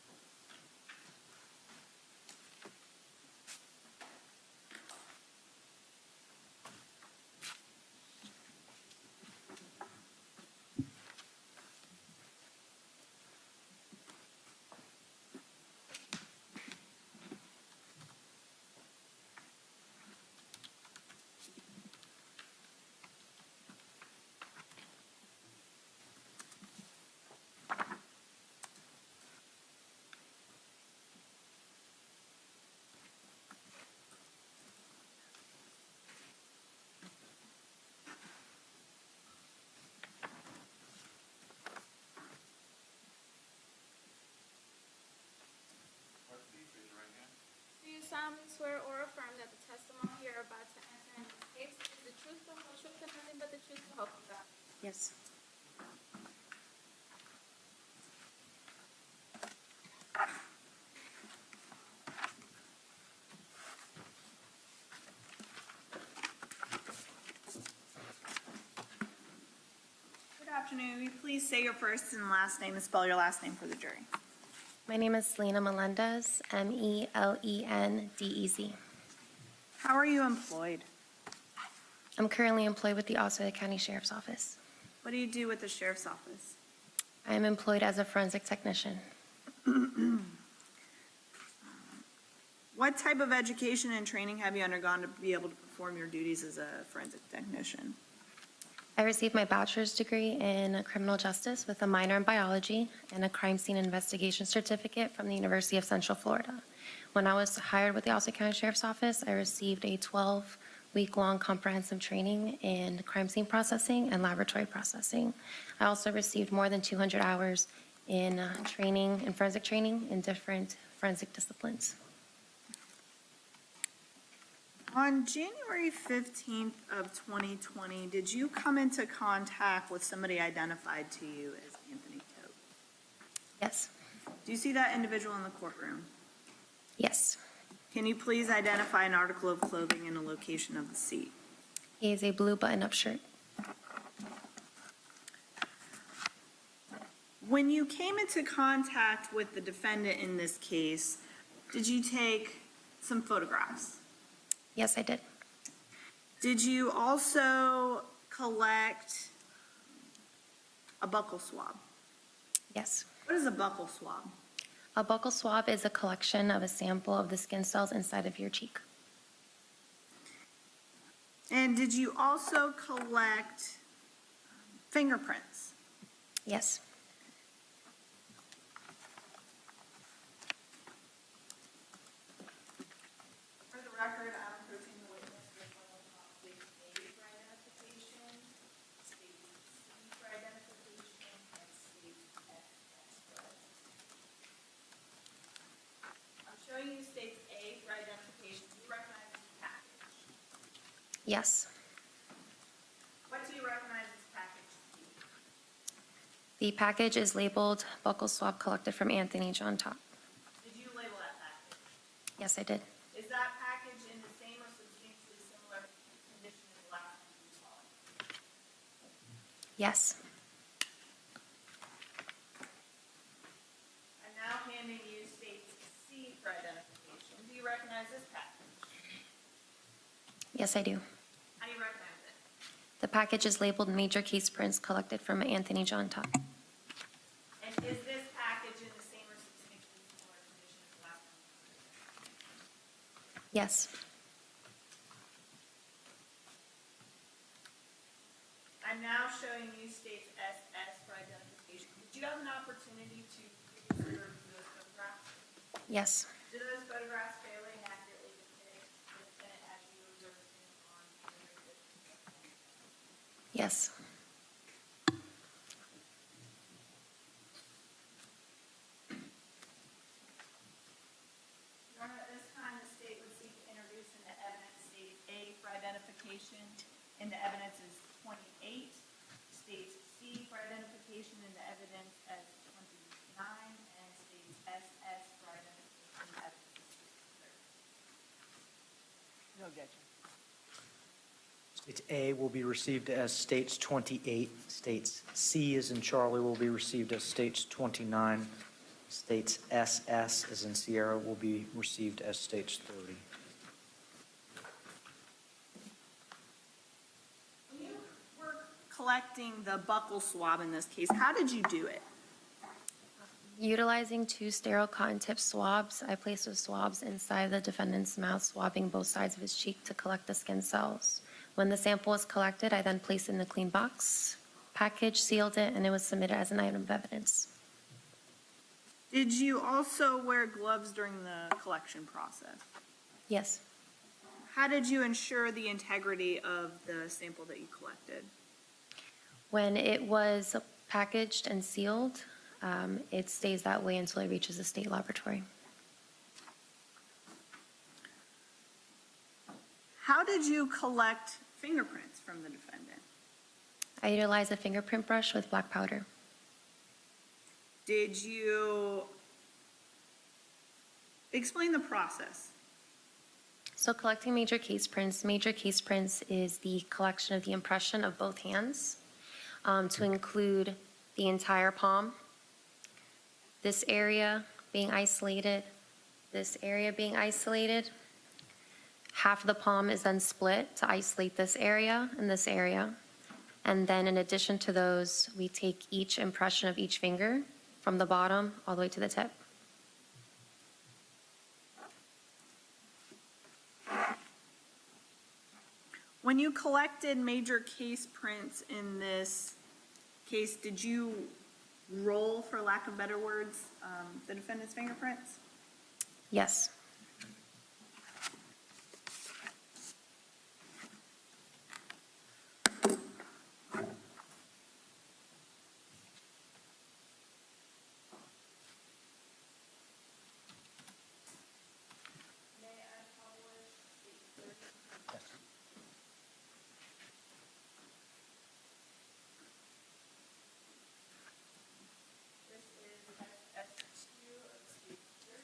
Do you solemnly swear or affirm that the testimony you're about to enter in this case is the truth, the whole truth, and nothing but the truth to help you God? Yes. Good afternoon. Will you please say your first and last name and spell your last name for the jury? My name is Selena Melendez, Melendez. How are you employed? I'm currently employed with the Osceola County Sheriff's Office. What do you do with the sheriff's office? I am employed as a forensic technician. What type of education and training have you undergone to be able to perform your duties as a forensic technician? I received my bachelor's degree in criminal justice with a minor in biology and a crime scene investigation certificate from the University of Central Florida. When I was hired with the Osceola County Sheriff's Office, I received a 12-week-long comprehensive training in crime scene processing and laboratory processing. I also received more than 200 hours in training, in forensic training in different forensic disciplines. On January 15th of 2020, did you come into contact with somebody identified to you as Anthony Todt? Yes. Do you see that individual in the courtroom? Yes. Can you please identify an article of clothing and a location of the seat? He is a blue button-up shirt. When you came into contact with the defendant in this case, did you take some photographs? Yes, I did. Did you also collect a buccal swab? Yes. What is a buccal swab? A buccal swab is a collection of a sample of the skin cells inside of your cheek. And did you also collect fingerprints? Yes. Yes. What do you recognize this package to be? The package is labeled buccal swab collected from Anthony John Todt. Did you label that package? Yes, I did. Is that package in the same or substantially similar condition as the last time you saw it? Yes. I'm now handing you states C for identification. Do you recognize this package? Yes, I do. How do you recognize it? The package is labeled major case prints collected from Anthony John Todt. And is this package in the same or substantially similar condition as the last time you saw it? Yes. I'm now showing you states SS for identification. Did you have an opportunity to previously review those photographs? Yes. Do those photographs fairly and accurately depict the defendant as you observed him on January 5th? Yes. Your Honor, at this time, the state would seek to introduce into evidence state A for identification, into evidence as 28, states C for identification, into evidence as 29, and states SS for identification, into evidence as 30. No objection. States A will be received as states 28. States C as in Charlie will be received as states 29. States SS as in Sierra will be received as states 30. When you were collecting the buccal swab in this case, how did you do it? Utilizing 2 sterile cotton tip swabs, I placed those swabs inside the defendant's mouth, swabbing both sides of his cheek to collect the skin cells. When the sample was collected, I then placed it in a clean box, packaged, sealed it, and it was submitted as an item of evidence. Did you also wear gloves during the collection process? Yes. How did you ensure the integrity of the sample that you collected? When it was packaged and sealed, it stays that way until it reaches the state laboratory. How did you collect fingerprints from the defendant? I utilize a fingerprint brush with black powder. Did you explain the process? So collecting major case prints is the collection of the impression of both hands to include the entire palm, this area being isolated, this area being isolated. Half of the palm is then split to isolate this area and this area. And then in addition to those, we take each impression of each finger from the bottom all the way to the tip. When you collected major case prints in this case, did you roll, for lack of better words, the defendant's fingerprints? Yes. May I publish the 30? Yes. This is SS2 of state 30.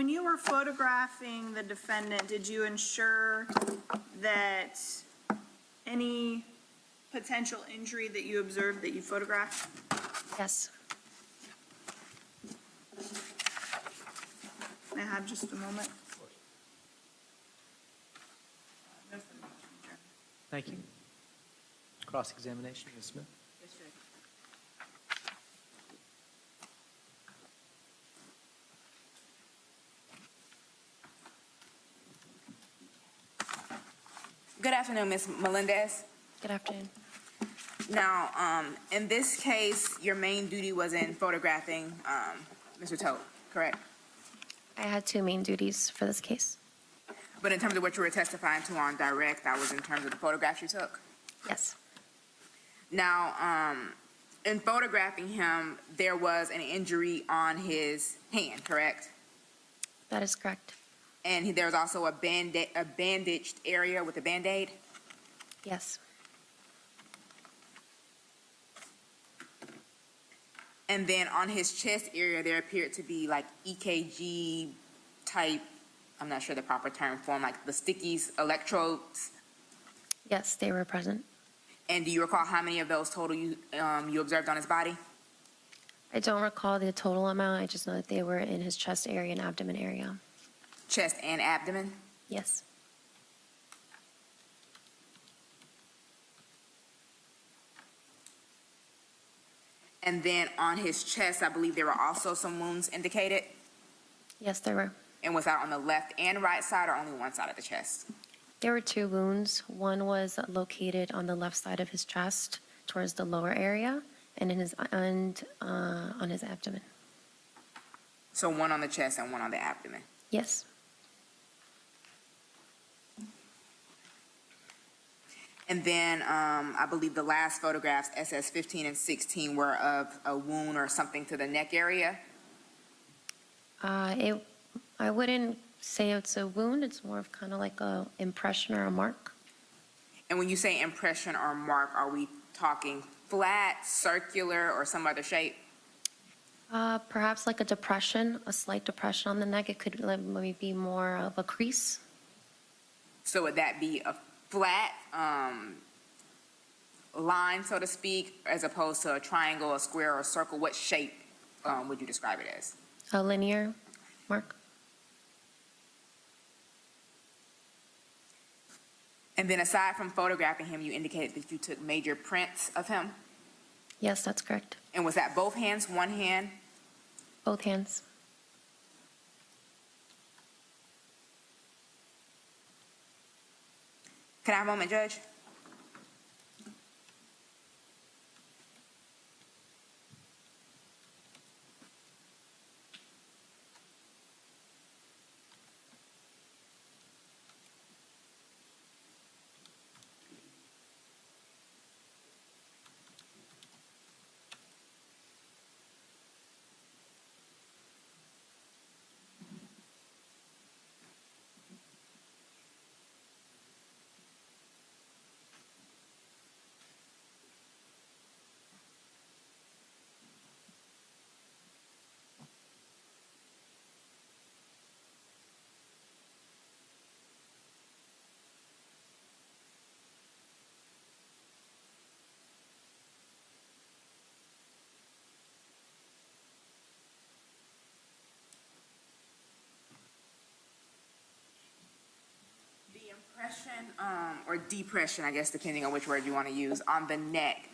when you were photographing the defendant, did you ensure that any potential injury that you observed that you photographed? Yes. May I have just a moment? Thank you. Cross-examination, Ms. Smith? Good afternoon, Ms. Melendez. Good afternoon. Now, in this case, your main duty was in photographing Mr. Todt, correct? I had two main duties for this case. But in terms of what you were testifying to on direct, that was in terms of the photographs you took? Yes. Now, in photographing him, there was an injury on his hand, correct? That is correct. And there was also a bandaged area with a Band-Aid? Yes. And then on his chest area, there appeared to be like EKG type, I'm not sure the proper term for them, like the stickies, electrodes. Yes, they were present. And do you recall how many of those total you observed on his body? I don't recall the total amount. I just know that they were in his chest area and abdomen area. Chest and abdomen? Yes. And then on his chest, I believe there were also some wounds indicated. Yes, there were. And was that on the left and right side or only one side of the chest? There were two wounds. One was located on the left side of his chest towards the lower area and on his abdomen. So one on the chest and one on the abdomen. Yes. And then I believe the last photographs, SS 15 and 16, were of a wound or something to the neck area. I wouldn't say it's a wound. It's more of kind of like a impression or a mark. And when you say impression or mark, are we talking flat, circular, or some other shape? Perhaps like a depression, a slight depression on the neck. It could maybe be more of a crease. So would that be a flat line, so to speak, as opposed to a triangle, a square, or a circle? What shape would you describe it as? A linear mark. And then aside from photographing him, you indicated that you took major prints of him? Yes, that's correct. And was that both hands, one hand? Both hands. Can I have a moment, Judge? Impression or depression, I guess, depending on which word you want to use, on the neck.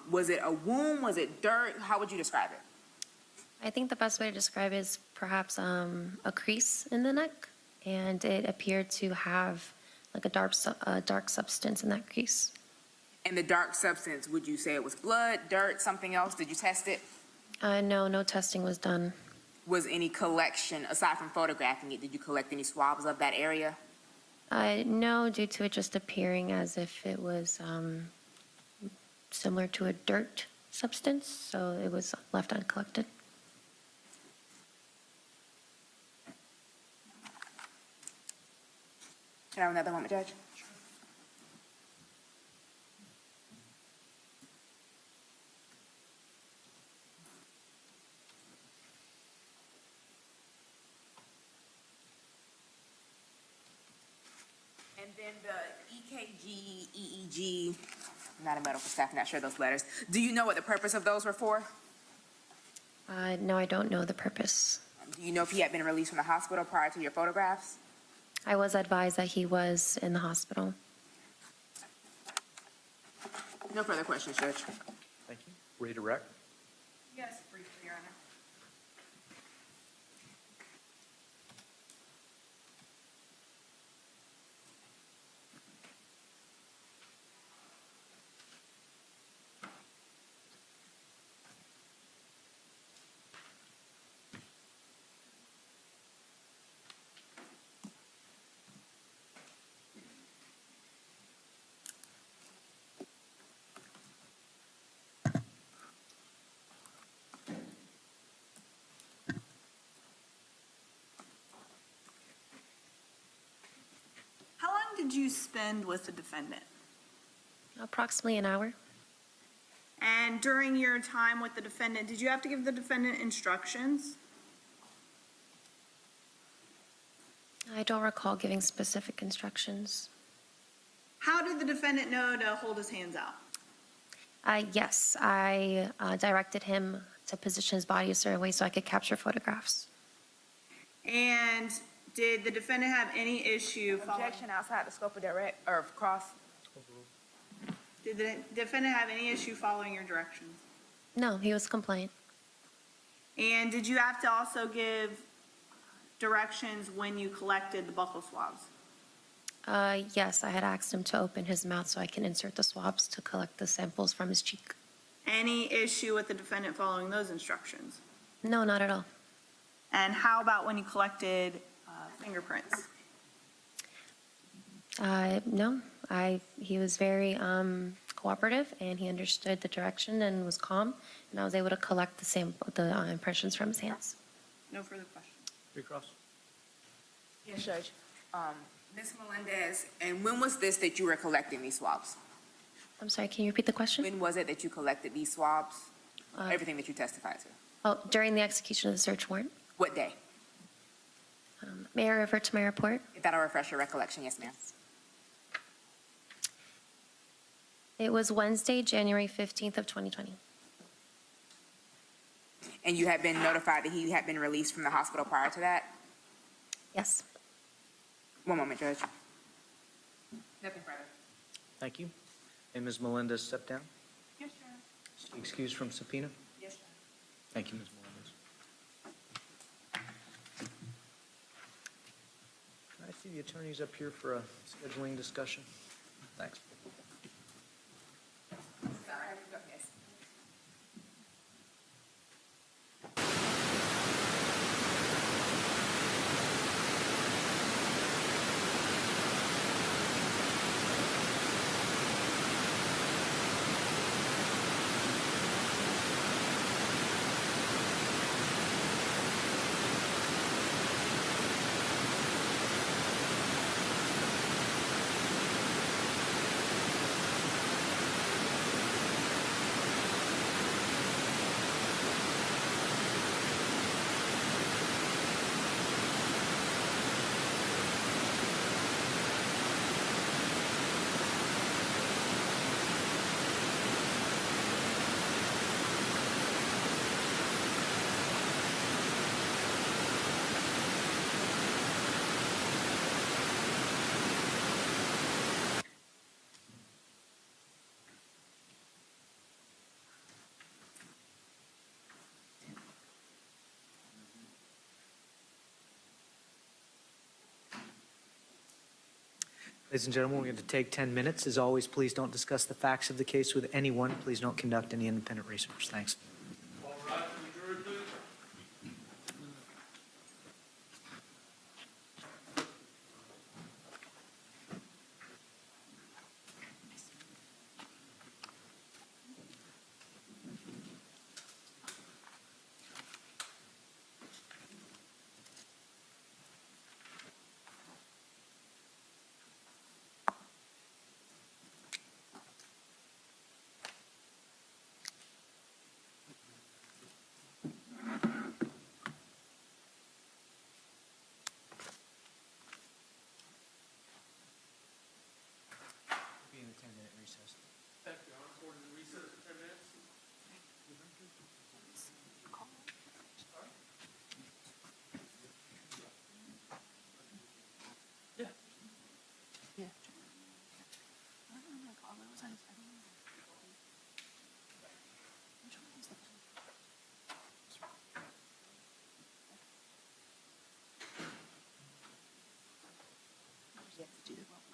Was it a wound? Was it dirt? How would you describe it? I think the best way to describe it is perhaps a crease in the neck, and it appeared to have like a dark substance in that crease. And the dark substance, would you say it was blood, dirt, something else? Did you test it? No testing was done. Was any collection, aside from photographing it, did you collect any swabs of that area? No, due to it just appearing as if it was similar to a dirt substance, so it was left uncollected. Can I have another moment, Judge? then the EKG, EEG, not a medical staff, not sure those letters. Do you know what the purpose of those were for? No, I don't know the purpose. Do you know if he had been released from the hospital prior to your photographs? I was advised that he was in the hospital. No further questions, Judge. Thank you. Redirect. Yes, briefly, Your Honor. How long did you spend with the defendant? Approximately an hour. And during your time with the defendant, did you have to give the defendant instructions? I don't recall giving specific instructions. How did the defendant know to hold his hands out? Yes, I directed him to position his body a certain way so I could capture photographs. And did the defendant have any issue following? Objection outside the scope of direct, or cross. Did the defendant have any issue following your directions? No, he was compliant. And did you have to also give directions when you collected the buccal swabs? Yes, I had asked him to open his mouth so I can insert the swabs to collect the samples from his cheek. Any issue with the defendant following those instructions? No, not at all. And how about when you collected fingerprints? No, he was very cooperative and he understood the direction and was calm, and I was able to collect the impressions from his hands. No further questions. Recross. Yes, Judge. Ms. Melendez, and when was this that you were collecting these swabs? I'm sorry, can you repeat the question? When was it that you collected these swabs? Everything that you testified to? Oh, during the execution of the search warrant. What day? May I refer to my report? If that'll refresh your recollection, yes, ma'am. It was Wednesday, January 15th of 2020. And you had been notified that he had been released from the hospital prior to that? Yes. One moment, Judge. Nothing further. Thank you. And Ms. Melendez, step down. Yes, Your Honor. Excused from subpoena. Yes, Judge. Thank you, Ms. Melendez. Can I see the attorneys up here for a scheduling discussion? Thanks. Yes. Ladies and gentlemen, we're going to take 10 minutes. As always, please don't discuss the facts of the case with anyone. Please don't conduct any independent research. Thanks. All right, the jury, please. Thank you, Your Honor. Court is in recess for 10 minutes. You have to do the roll